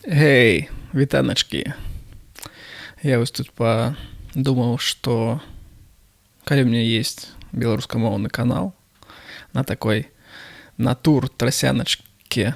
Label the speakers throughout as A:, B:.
A: Гей, вітаначкі. Я вось тут подумаў, што калі ў мяне есть беларускамоўны канал на такой натур трасяначцы,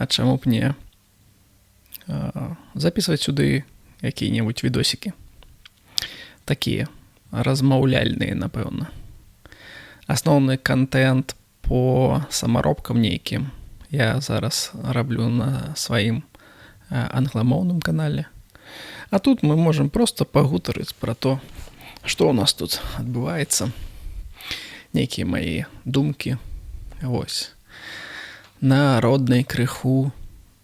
A: чаму б не записываць сюды якія-небудзь відосікі. Такія размаўляльныя, напэўна. Асноўны контент по самаробкам нейкім я зараз раблю на сваім англамоўным канале. А тут мы можам проста пагутарыць пра то, што ў нас тут адбываецца. Нейкія мае думкі. Вось. На роднай крыху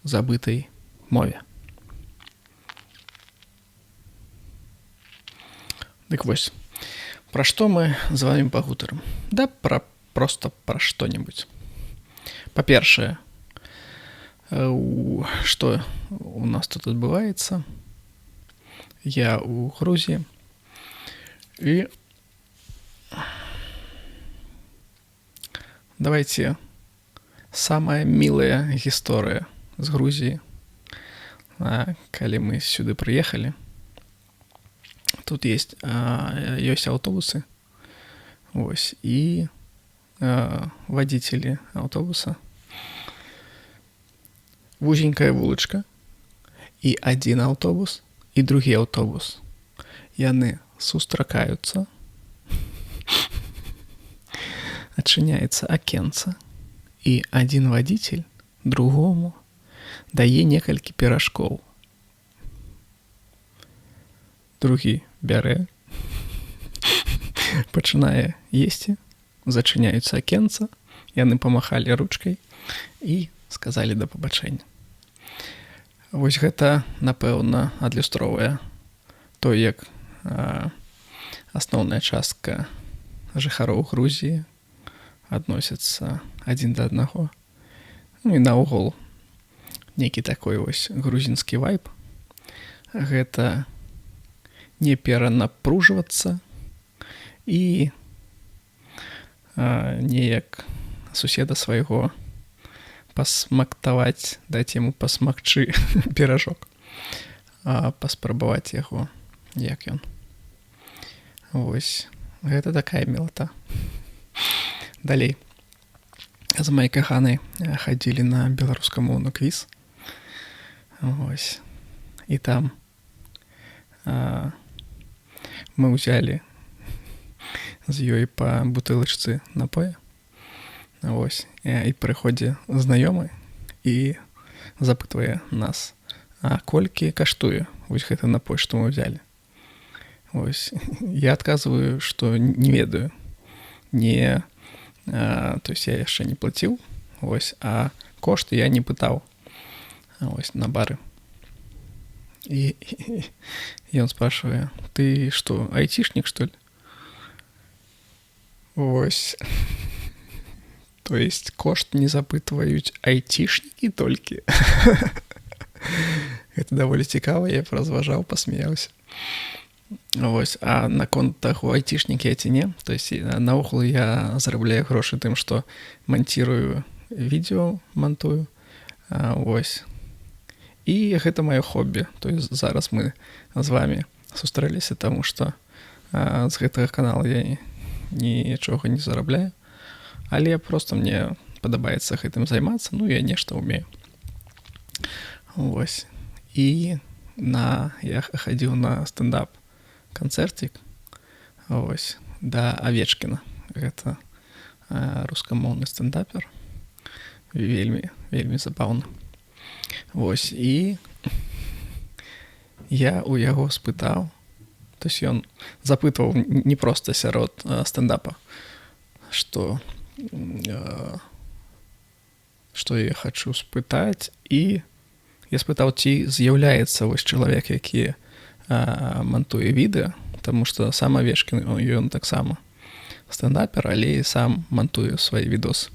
A: забытай мове. Дык вось, пра што мы з вамі пагутарым? Да проста пра што-небудзь. Па-першае, што у нас тут адбываецца? Я ў Грузіі. І давайте самая мілая гісторыя з Грузіі. Калі мы сюды прыехалі, тут ёсць аўтобусы. Вось, і водители автобуса. Вузенькая вулачка. І адзін аўтобус, і другі аўтобус. Яны сустракаюцца. Адчыняецца акенца. І адзін водитель другому дае некалькі піражкоў. Другі бярэ. Пачынае есці. Зачыняюцца акенца, яны памахалі ручкай і сказалі да пабачэння. Вось гэта, напэўна, адлюстроўвае то, як асноўная частка жыхароў Грузіі адносяцца адзін да аднаго. Ну і наогул нейкі такой вось грузінскі вайб. Гэта не перанапружвацца і неяк суседа свайго пасмактаваць, даць яму пасмакчы піражок, паспрабаваць яго, як ён. Вось, гэта такая мілата. Далей. З маёй каханай хадзілі на беларускамоўны квіз. Вось. І там мы ўзялі з ёй па бутылачцы напоя. Вось. І прыходзе знаёмы і запытвае нас, а колькі каштуе вось гэты напой, што мы ўзялі. Вось. Я адказваю, што не ведаю. Не, то есть я яшчэ не плаціў. Вось. А кошт я не пытаў. Вось, на бары. І ён спрашивае, ты што, айтишник, што ли? Вось. То есть кошт не запытваюць айтишнікі толькі. Гэта даволі цікава, я паразважаў, пасмяяўся. Вось. А наконт таго, айтишнікі ці не, то есть наогул я зарабляю грошы тым, што манцірую відео, монтую. Вось. І гэта маё хобі. То есть зараз мы з вамі сустрэліся, таму што з гэтага канала я нічога не зарабляю, але просто мне падабаецца гэтым займацца, ну я нешта ўмею. Вось. І я хадзіў на стендап канцэрцік, вось, да Авечкіна. Гэта рускамоўны стендапер. Вельмі, вельмі забаўна. Вось, і я у яго спытаў, то есть ён запытваў не проста сярод стендапа, што я хачу спытаць, і я спытаў, ці з'яўляецца вось чалавек, які мантуе відэа, таму што сам Авечкін, ён таксама стендапер, але і сам мантуе свае відосы.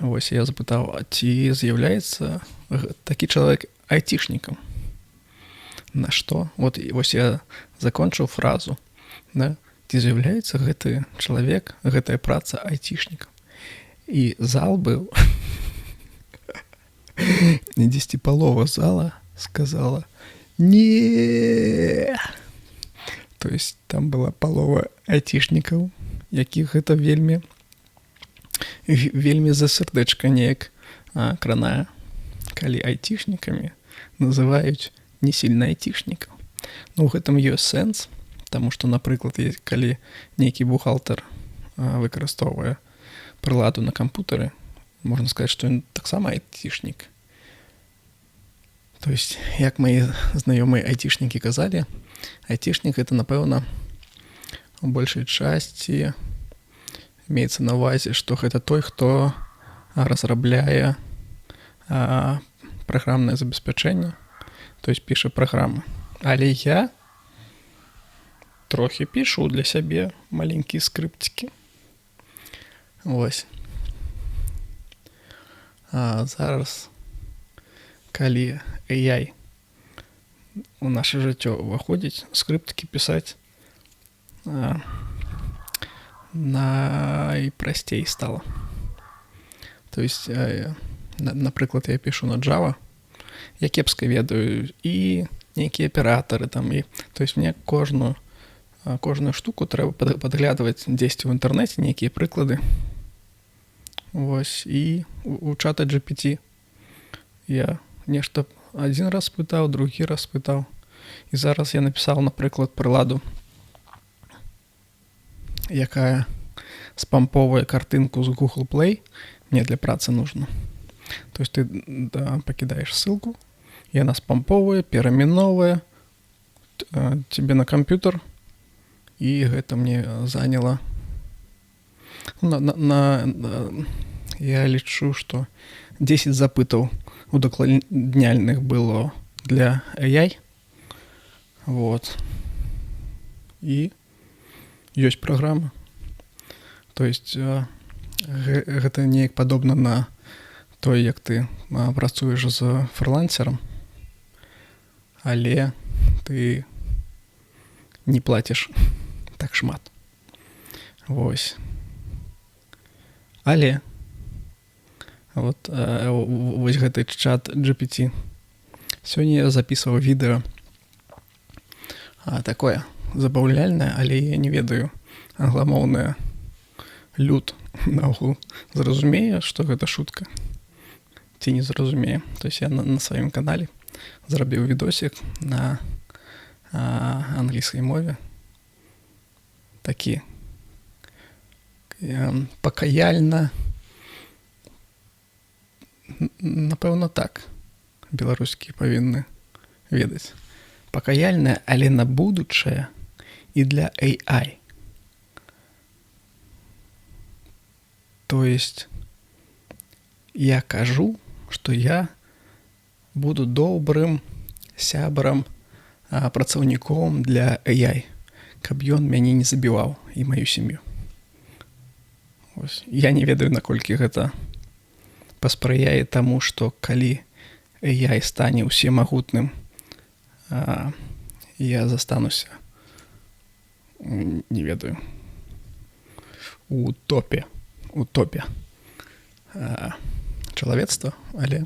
A: Вось, я запытаў, ці з'яўляецца такі чалавек айтишнікам? На што? Вот, вось я закончыў фразу. Да? Ці з'яўляецца гэты чалавек, гэтая праца айтишнікам? І зал быў І дзесьці палова зала сказала не. То есть там была палова айцішнікаў, якіх гэта вельмі за сардэчка неяк кранае, калі айцішнікамі называюць не сильна айцішнікаў. Ну, у гэтым ёсць сэнс, таму што, напрыклад, калі нейкі бухгалтар выкарыстоўвае прыладу на кампутары, можна сказаць, што ён таксама айцішнік. То есть, як мои знаёмыя айцішнікі казалі, айцішнік — это, напэўна, у большай часці имеется на ўвазе, што гэта той, хто разрабляе праграмнае забеспячэнне, то есть піша праграмы. Але я трохі пішу для сябе маленькія скрыпцікі. Вось. А зараз, калі AI у наше жыццё ўваходзіць, скрыптыкі пісаць найпрасцей стала. То есть, напрыклад, я пішу на Java, я кепска ведаю і нейкія аператары там, і то есть мне кожную штуку трэба падглядваць дзесьці ў інтэрнэце, нейкія прыклады. Вось, і у чата GPT я нешта адзін раз пытаў, другі раз пытаў. І зараз я напісаў, напрыклад, прыладу, якая спамповая картинку з Google Play, мне для працы нужно. То есть ты покидаешь ссылку, и она спамповая, пераименовая тебе на компьютер, и это мне заняло. Я лічу, что 10 запытаў удакладняльных было для AI. Вот. И ёсць праграма. То есть гэта неяк падобна на той, як ты працуеш з фрылансерам, але ты не плаціш так шмат. Вось. Але вось гэты чат GPT. Сёння я запісваў відэо такое забаўляльнае, але я не ведаю, англамоўнае люд наогул зразумее, што гэта шутка, ці не зразумее. То есть я на сваім канале зрабіў відосік на англійскай мове, такі пакаяльна, напэўна, так беларускі павінны ведаць. Пакаяльная, але на будучае і для AI. То есть я кажу, што я буду добрым сябрам, працаўніком для AI, каб ён мяне не забіваў і маю сям'ю. Я не ведаю, наколькі гэта паспрыяе таму, што калі AI стане ўсемагутным, я застануся, не ведаю, у топе чалавецтва, але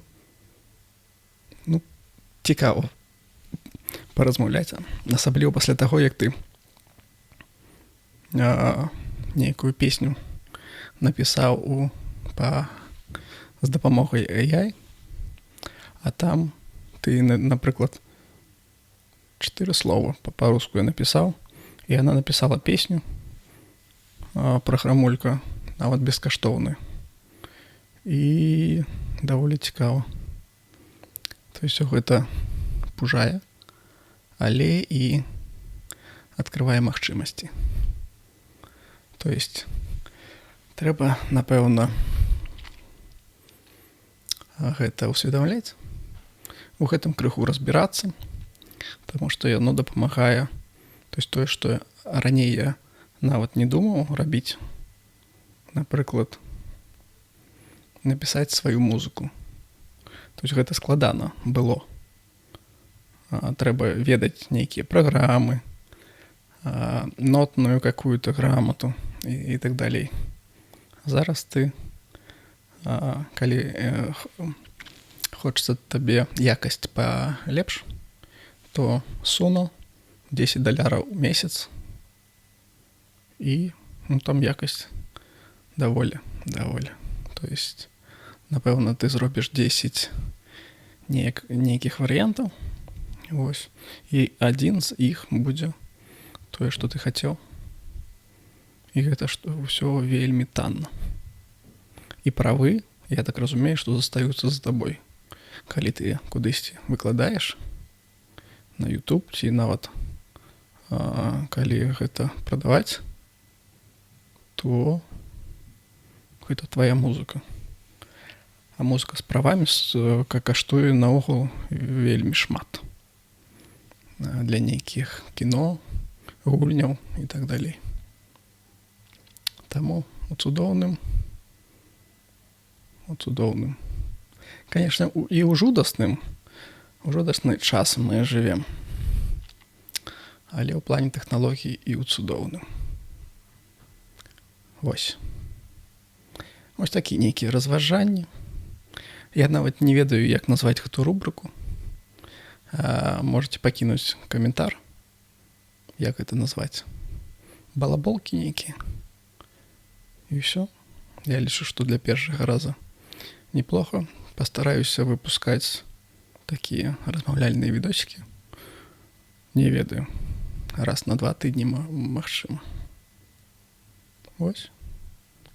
A: цікава паразмаўляць, асабліва пасля таго, як ты нейкую песню напісаў з дапамогай AI, а там ты, напрыклад, 4 слова па-руску я напісаў, і яна напісала песню, праграмулька, нават бескаштоўная. І даволі цікава. То есть гэта пужае, але і адкрывае магчымасці. То есть трэба, напэўна, гэта усведамляць, у гэтым крыху разбірацца, таму што яно дапамагае. То есть тое, што раней я нават не думаў рабіць, напрыклад, напісаць сваю музыку. То есть гэта складана было. Трэба ведаць нейкія праграмы, нотную какую-то грамоту і так далей. Зараз ты, калі хочацца табе якасць палепш, то суну $10 у месяц, і там якасць даволі. То есть, напэўна, ты зробіш 10 нейкіх варыянтаў, вось, і адзін з іх будзе тое, што ты хацеў. І гэта ўсё вельмі танна. І правы, я так разумею, што застаюцца за табой. Калі ты кудысьці выкладаеш на YouTube, ці нават калі гэта прадаваць, то гэта твая музыка. А музыка з правамі каштуе наогул вельмі шмат. Для нейкіх кіно, гульняў і так далей. Таму у цудоўным. Конечно, і ў жудасны час мы жывем. Але ў плане тэхналогій і ў цудоўным. Вось такі нейкія разважанні. Я нават не ведаю, як назваць гэту рубрыку. Можете пакінуць каментар, як гэта назваць. Балаболкі нейкія. І ўсё. Я лічу, што для першага раза неплохо. Пастараюся выпускаць такія размаўляльныя відосікі. Не ведаю. Раз на 2 тыдні магчыма. Вось.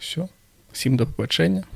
A: Всё. Всім да пабачэння.